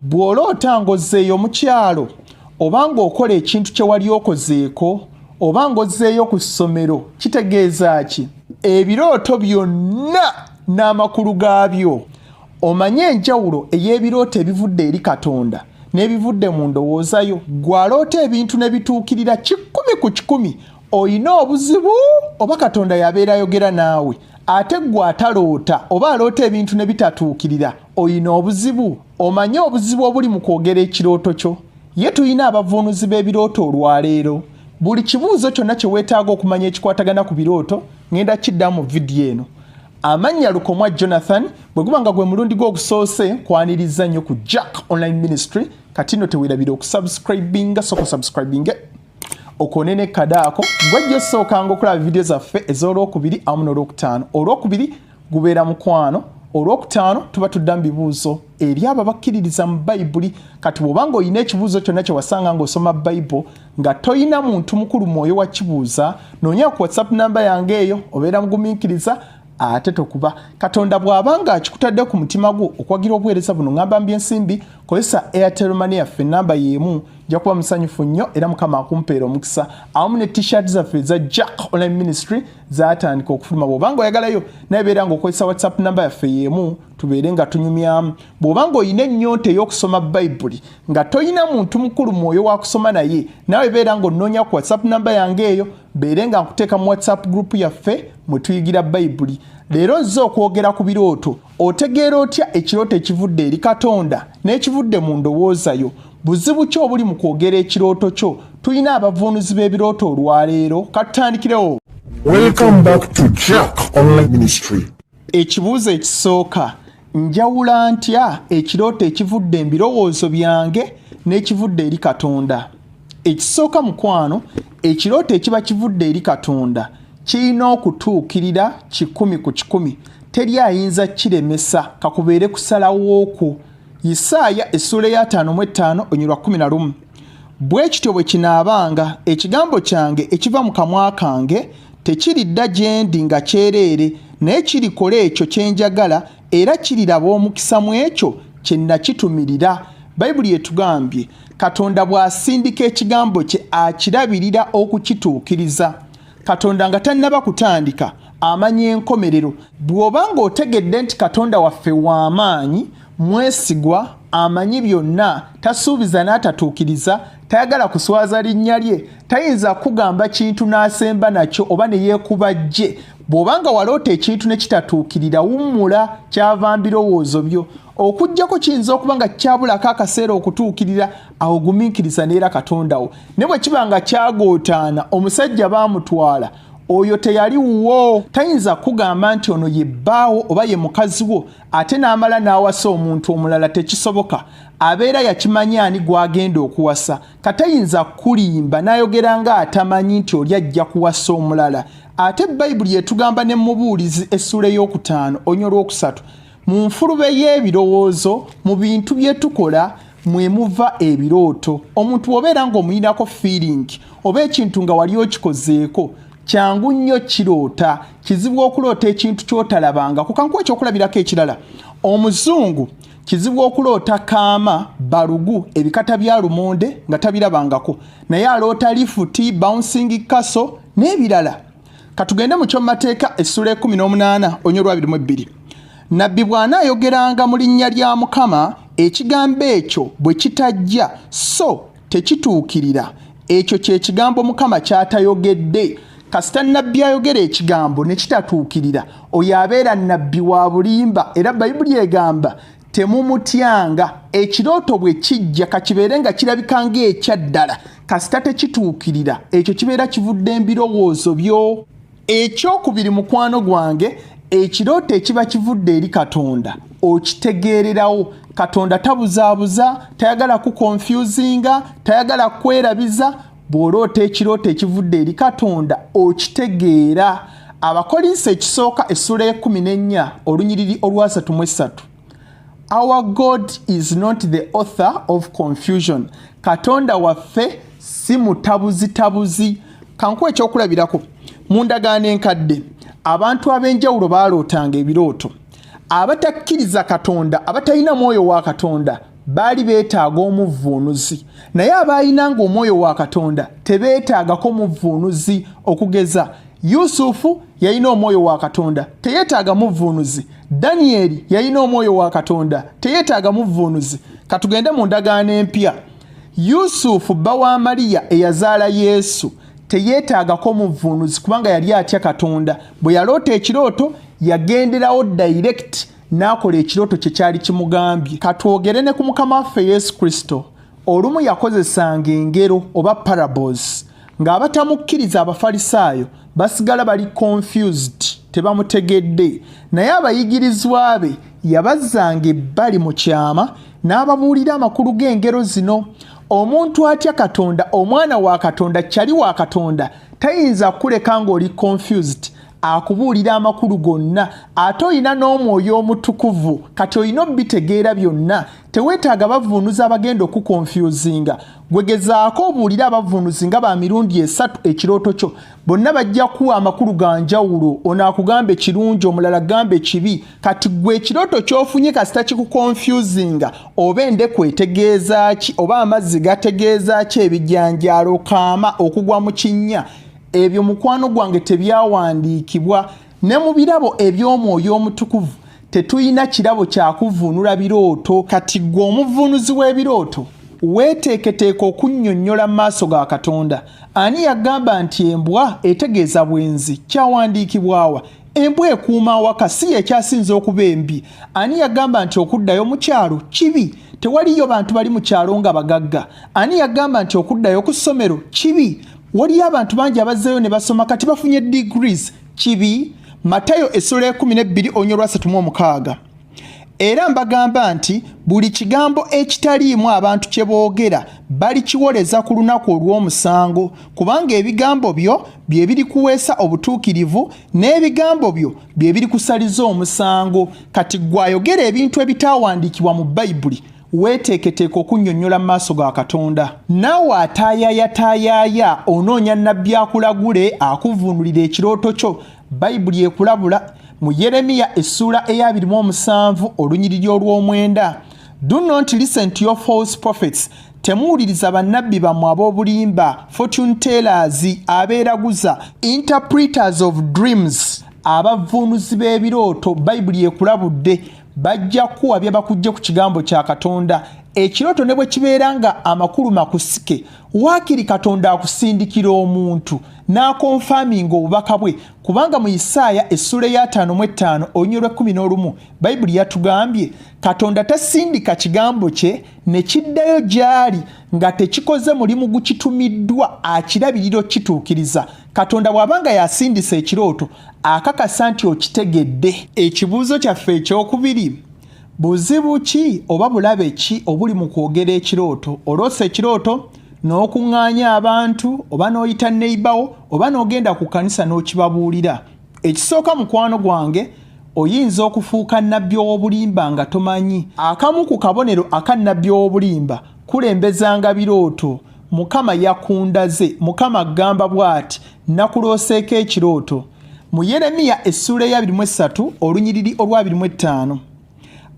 Bw'oloota ng'ozzeeyo mu kyalo obanga okola ekintu kye wali okozeeko obanga ozzeeyo ku ssomero kitegeeza ki? Ebirooto byonna n'amakulu gaabyo. Omanye enjawulo ey'ebirooto ebivudde eri Katonda n'ebivudde mu ndowooza yo. Gw'aloota ebintu ne bituukirira 100 oyina obuzibu oba Katonda yabeera ayogera naawe. Ate gwe ataloota oba aloota ebintu ne bitatuukirira oyina obuzibu. Omanye obuzibu obuli mu kwogera ekirooto kyo. Ye tuyina abavuunuzi b'ebirooto olwaleero. Buli kibuuzo kyonna kye weetaaga okumanya ekikwatagana ku birooto ngenda kidda mu vidiyo eno. Amannya Lukomwa Jonathan bwe guba nga gwe mulundi gw'ogusoose kwaniriza nnyo ku Jack Online Ministry. Kati nno teweerabira okusubscribinga soko subscribinge okonene kadaako gwajja sookanga okulaba vidiyo zaffe ez'olwokubiri awamu n'olwokutaano. Olwokubiri gubeera mukwano, olwokutaano tuba tudda mu bibuuzo eri abo abakkiririza mu Bayibuli. Kati bw'obanga oyina ekibuuzo kyonna kye wasanga ng'osoma Bayibuli nga toyina muntu mukulu mwoyo wa kibuuza, noonya ku WhatsApp namba yange eyo obeera mugumiikiriza ate tokuba. Katonda bw'abanga akikutadde ku mutima gwo okwagira obuweereza buno ngamba mbyensimbi kozesa Airtel Money yaffe namba y'emu. Nja kuba musanyufu nnyo era Mukama akumpeera omukisa. Awamu ne t-shirt zaffe za Jack Online Ministry zaatandika okufuluma. Bw'obanga oyagalayo naye beera ng'okozesa WhatsApp namba yaffe y'emu tubeere nga tunyumyamu. Bw'obanga oyina ennyonta ey'okusoma Bayibuli nga toyina muntu mukulu mwoyo wa kusoma naye, nawe beera ng'onnoonya ku WhatsApp namba yange eyo beere nga nkuteeka mu WhatsApp group yaffe mwe tuyigira Bayibuli. Leero nze okwogera ku birooto. Otegeera otya ekirooto ekivudde eri Katonda n'ekivudde mu ndowooza yo? Buzibu ki obuli mu kwogera ekirooto kyo? Tuyina abavuunuzi b'ebirooto olwaleero. Katutandikirewo. Welcome back to Jack Online Ministry. Ekibuuzo ekisooka, njawula ntya ekirooto ekivudde mu birowoozo byange n'ekivudde eri Katonda? Ekisooka mukwano, ekirooto ekiba kivudde eri Katonda kirina okutuukirira 100%. Teri ayinza kiremesa kakubeere kusalawo okwo. Isaaya essula ya 55 onyirwa 11. Bwe kityo bwe kinaabanga ekigambo kyange ekiva mu kamwa kange tekiridda gye ndi nga kyereere, naye kirikola ekyo kye njagala era kiriraba omukisa mu ekyo kye nakitumirira. Bayibuli etugambye Katonda bw'asindika ekigambo kye akirabirira okukituukiriza. Katonda nga tannaba kutandika amanya enkomerero. Bw'obanga otegedde nti Katonda waffe w'amaanyi, mwesigwa, amanyi byonna, tasuubiza n'atatuukiriza, tayagala kuswaza linnya lye, tayinza kugamba kintu n'asemba nakyo oba ne yeekuba gye. Bw'obanga waloota ekintu ne kitatuukirira, wummula, kyava mu birowoozo byo. Okuggyako kiyinza okuba nga kyabulako akaseera okutuukirira, awo gumiikiriza neera Katonda wo. Ne bwe kiba nga kyagootaana, omusajja baamutwala, oyo teyali wuwo, tayinza kugamba nti ono ye bbaawo oba ye mukazi wo ate n'amala n'awasa omuntu omulala, tekisoboka. Abeera yakimanya ani gw'agenda okuwasa. Katayinza kulimba n'ayogera nga atamanyi nti oli ajja kuwasa omulala. Ate Bayibuli etugamba ne Mubuulizi essula ey'okutaano onywa olwokusatu, mu nfulube y'ebirowoozo mu bintu bye tukola mwe muva ebirooto. Omuntu obeera ng'omuyinako feeling oba ekintu nga wali okikozeeko, kyangu nnyo kiroota. Kizibu okuloota ekintu ky'otalabangako. Kankuwa ekyokulabirako ekirala. Omuzungu kizibu okuloota kaama, balugu, ebikata bya lumonde nga tabirabangako, naye aloota lifuti, bouncing castle n'ebirala. Katugende mu ky'omumateeka essula 18 onywa olwa 22. Nabbi bw'anaayogeranga mu linnya lya Mukama, ekigambo ekyo bwe kitajja so tekituukirira, ekyo kye kigambo Mukama ky'atayogedde. Kasita nabbi ayogera ekigambo ne kitatuukirira, oyo abeera nabbi wa bulimba. Era Bayibuli egamba temumutyanga. Ekirooto bwe kijja kakibeere nga kirabika ng'ekyaddala, kasita tekituukirira, ekyo kibeera kivudde mu birowoozo byo. Ekyokubiri mukwano gwange, ekirooto ekiba kivudde eri Katonda okitegeererawo. Katonda tabuzaabuza, tayagala kukonfuzinga, tayagala kwerabiza. Bw'oloota ekirooto ekivudde eri Katonda okitegeera. Abakolinsi ekisooka essula 14 olunyiriri olwa 33. Our God is not the author of confusion. Katonda waffe si mutabuzitabuzi. Kankuwa ekyokulabirako. Mu ndagaano enkadde abantu ab'enjawulo baalootanga ebirooto. Abatakkiriza Katonda, abatalina mwoyo wa Katonda, baali beetaaga omuvvuunuzi naye abaayinanga omwoyo wa Katonda tebeetaagako muvvuunuzi okugeza Yusufu yalina omwoyo wa Katonda teyeetaaga muvvuunuzi Danieli yalina omwoyo wa Katonda teyeetaaga muvvuunuzi katugende mu ndagaano empya Yusufu bba wa Mariya eyazaala Yesu teyeetaagako muvvuunuzi kubanga yali atya Katonda bwe yaloota ekirooto yagenderawo direct n'akola ekirooto kye kyali kimugambye katwogere ne ku Mukama waffe Yesu Kristo olumu yakozesanga engero oba parables ng'abatamukkiriza Abafalisaayo basigala bali confused tebamutegedde naye abayigirizwa be yabazzanga ebbali mu kyama n'ababuulira amakulu g'engero zino omuntu atya Katonda omwana wa Katonda kyali wa Katonda tayinza kuleka ng'oli confused akubuulira amakulu gonna ate olina n'omwoyo omutukuvu kati olina obitegeera byonna teweetaaga bavvuunuzi abagenda okukonfyuzinga gwegezaako obuulira abavvuunuzi nga ba mirundi 3 ekirooto kyo bonna bajja kuwa amakulu ga njawulo ono akugambe kirungi omulala gambe kibi kati gwe ekirooto ky'ofunye kasita kikukonfyuzinga oba endeku etegeeza ki oba amazzi gategeeza ki ebijjanjaalo kaama okugwa mu kinnya ebyo mukwano gwange tebyawandiikibwa ne mu birabo eby'omwoyo omutukuvu tetuyina kirabo kyakuvvuunula birooto kati gwe omuvvuunuzi w'ebirooto weeteeketeeka okunnyonnyola mu maaso ga Katonda ani yagamba nti embwa etegeeza bwenzi kyawandiikibwawa embwa ekuuma awaka si ekyasinza okuba embi ani yagamba nti okuddayo mu kyalo kibi tewaliyo bantu bali mu kyalo nga bagagga ani yagamba nti okuddayo ku ssomero kibi waliyo abantu bangi abazzeeyo ne basoma kati bafunye degrees kibi Matayo essula 12 onyo lwa 36 era mbagamba nti buli kigambo ekitaliimu abantu kye boogera bali kiwoleza ku lunaku olw'omusango kubanga ebigambo byo bye biri kuweesa obutuukirivu n'ebigambo byo bye biri kusaliza omusango kati gwayogera ebintu ebitaawandiikibwa mu Bayibuli weeteeketeeka okunnyonnyola mu maaso ga Katonda naawe ataayaaya onoonya nnabbi akulagule akuvvuunulira ekirooto kyo Bayibuli ekulabula mu Yeremiya essula 27 olunyiriri olw'omwenda do not listen to your false prophets temuwuliriza bannabbi bammwe ab'obulimba fortune tellers abeeraguza interpreters of dreams abavvuunuzi b'ebirooto Bayibuli ekulabudde bajja kuwa bye bakujje ku kigambo kya Katonda ekirooto ne bwe kibeera nga amakulu makusike waakiri Katonda akusindikira omuntu n'akonfaminga obubaka bwe kubanga mu Isaaya essula ya 55 olunyiriri lwa 11 Bayibuli yatugambye Katonda tasindika kigambo kye ne kiddayo gy'ali nga tekikoze mulimu gukitumiddwa akirabiriro kituukiriza Katonda bw'abanga yasindisa ekirooto akakasa nti okitegedde ekibuuzo kyaffe ekyokubiri buzibu ki oba bulabe ki obuli mu kwogera ekirooto oloosa ekirooto n'okuŋŋaanya abantu oba n'oyita neighbor oba n'ogenda ku kanisa n'okibabuulira ekisooka mukwano gwange oyinza okufuuka nnabbi ow'obulimba nga tomanyi akamu ku kabonero aka nnabbi ow'obulimba kulembezanga birooto Mukama yakundaze Mukama agamba bw'ati nakulooseeko ekirooto mu Yeremiya essula ya 23 olunyiriri olwa 25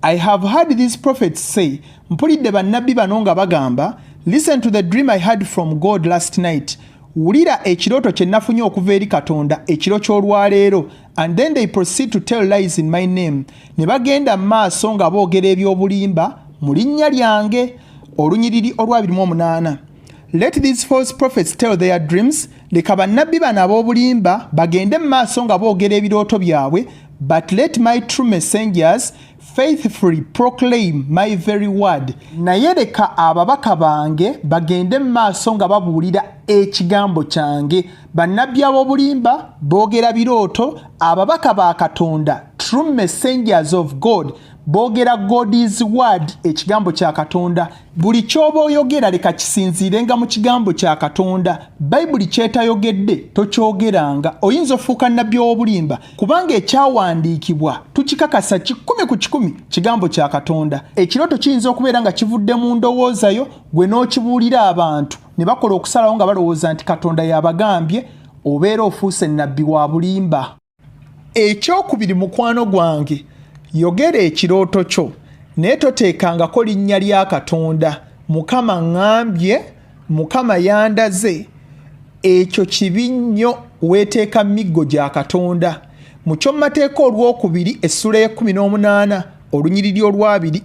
I have heard these prophets say mpulidde bannabbi bano nga bagamba listen to the dream I had from God last night wulira ekirooto kye nafunye okuva eri Katonda ekiro ky'olwaleero and then they proceed to tell lies in my name ne bagenda mu maaso nga boogera eby'obulimba mu linnya lyange olunyiriri olwa 28 let these false prophets tell their dreams leka bannabbi bano ab'obulimba bagende mu maaso nga boogera ebirooto byabwe but let my true messengers faithfully proclaim my very word naye leka ababaka bange bagende mu maaso nga babuulira ekigambo kyange bannabbi ab'obulimba boogera birooto ababaka ba Katonda true messengers of God boogera God's word ekigambo kya Katonda buli ky'oba oyogera leka kisinziirenga mu kigambo kya Katonda Bayibuli kyetayogedde tokyogeranga oyinza ofuuka nnabbi ow'obulimba kubanga ekyawandiikibwa tukikakasa 10 kigambo kya Katonda ekirooto kiyinza okubeera nga kivudde mu ndowoozayo gwe n'okibuulira abantu ne bakola okusalawo nga balowooza nti Katonda yabagambye obeera ofuuse nnabbi wa bulimba ekyokubiri mukwano gwange yogera ekirooto kyo naye toteekangako linnya lya Katonda. Mukama ŋŋambye, Mukama yandaze, ekyo kibi nnyo, weeteeka miggo gya Katonda. Mu ky'omumateeka olwokubiri essula y'e18 olunyiriri olwabiri.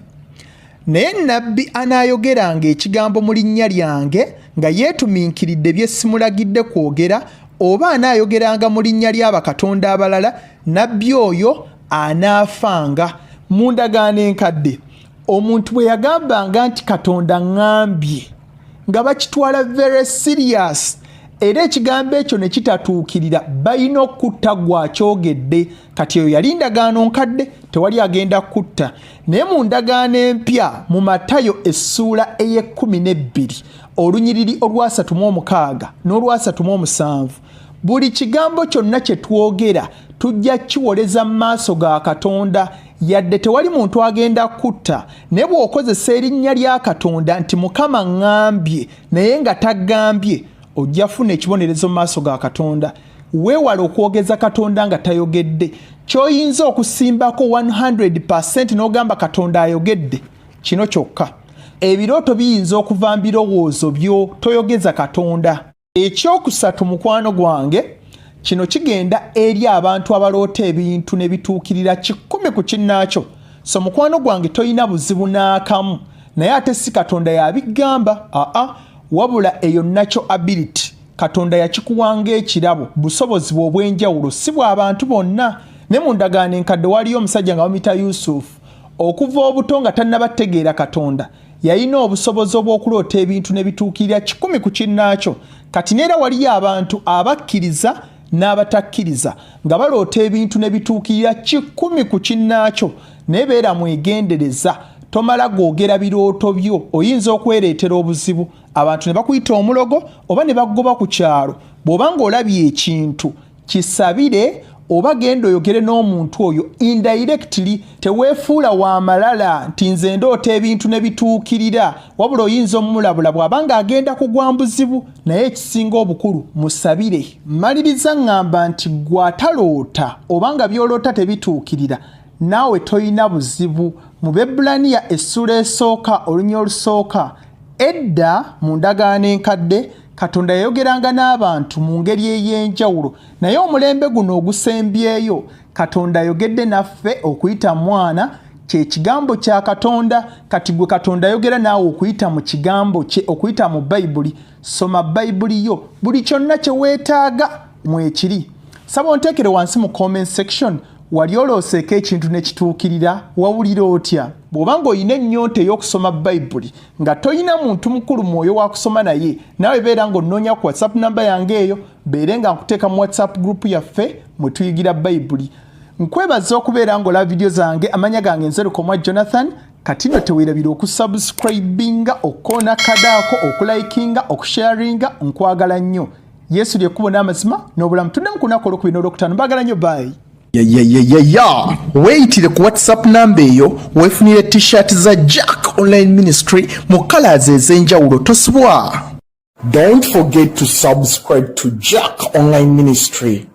Naye nnabbi anaayogeranga ekigambo mu linnya lyange nga yeetumiikiridde bye simulagidde kwogera, oba anaayogeranga mu linnya lya bakatonda abalala, nnabbi oyo anaafanga. Mu ndagaano enkadde omuntu bwe yagambanga nti Katonda ŋŋambye nga bakitwala very serious, era ekigambo ekyo ne kitatuukirira, balina okutta gwakyogedde. Kati eyo yali ndagaano nkadde, tewali agenda kutta. Naye mu ndagaano empya mu Matayo essuula ey'e12 olunyiriri olwa36 n'olwa37, buli kigambo kyonna kye twogera tujja kiwoleza mu maaso ga Katonda, yadde tewali muntu agenda kutta. Ne bw'okozesa erinnya lya Katonda nti Mukama ŋŋambye naye nga tagambye, ojja funa ekibonerezo mu maaso ga Katonda. Weewala okwogeza Katonda nga tayogedde. Ky'oyinza okusimbako 100% n'ogamba Katonda ayogedde, kino kyokka. Ebirooto biyinza okuva mu birowoozo byo, toyogeza Katonda. Ekyokusatu mukwano gwange, kino kigenda eri abantu abaloota ebintu ne bituukirira 100 ku kinnaakyo. So mukwano gwange toyina buzibu n'akamu, naye ate si Katonda yabigamba, wabula eyo natural ability. Katonda yakikuwanga ekirabo, busobozi bwe obw'enjawulo, si bw'abantu bonna. Ne mu ndagaano enkadde waliyo omusajja nga bamuyita Yusufu. Okuva obuto nga tannabategeera Katonda, yalina obusobozi obw'okuloota ebintu ne bituukirira 100 ku kinnaakyo. Kati neera waliyo abantu abakkiriza n'abatakkiriza nga baloota ebintu ne bituukirira 100 ku kinnaakyo. Naye beera mwegendereza, tomala gwogera birooto byo, oyinza okwereetera obuzibu. Abantu ne bakuyita omulogo oba ne bagoba ku kyalo. Bw'oba ng'olabye ekintu, kisabire oba genda oyogere n'omuntu oyo indirectly. Teweefuula wa malala nti nze ndoota ebintu ne bituukirira, wabula oyinza omulabula bw'abanga agenda kugwa buzibu. Naye ekisinga obukulu musabire. Maliriza ŋŋamba nti gw'ataloota obanga by'oloota tebituukirira, naawe toyina buzibu. Mu Bebulaniya essula esooka olunya olusooka, edda mu ndagaano enkadde Katonda yayogeranga n'abantu mu ngeri ey'enjawulo, naye omulembe guno ogusembyeyo Katonda ayogedde naffe okuyita mwana, kye kigambo kya Katonda. Kati gwe Katonda ayogera naawe okuyita mu kigambo kye, okuyita mu Bayibuli. Soma Bayibuli yo, buli kyonna kye weetaaga mwekiri. Saba onteekere wansi mu comment section, wali olooseeko ekintu ne kituukirira, wawulira otya? Bw'oba ng'olina ennyonta ey'okusoma Bayibuli nga toyina muntu mukulu mwoyo wa kusoma naye, naawe beera ng'onnoonya ku WhatsApp namba yange eyo, beere nga nkuteeka mu WhatsApp group yaffe mwe tuyigira Bayibuli. Nkwebaza okubeera ng'olaba video zange. Amanya gange Nzerukomwa Jonathan. Kati nno teweerabira okusubscribinga, okukoona kadaako, okulikinga, okusharinga. Nkwagala nnyo. Yesu ly'ekkubo n'amazima n'obulamu. Tuddemu ku lunaku olwokubiri n'olwokutaano. Mbagala nnyo, bye. Weeyitire ku WhatsApp namba eyo weefunire t-shirt za Jack Online Ministry mu colors ez'enjawulo, tosubwa. Don't forget to subscribe to Jack Online Ministry.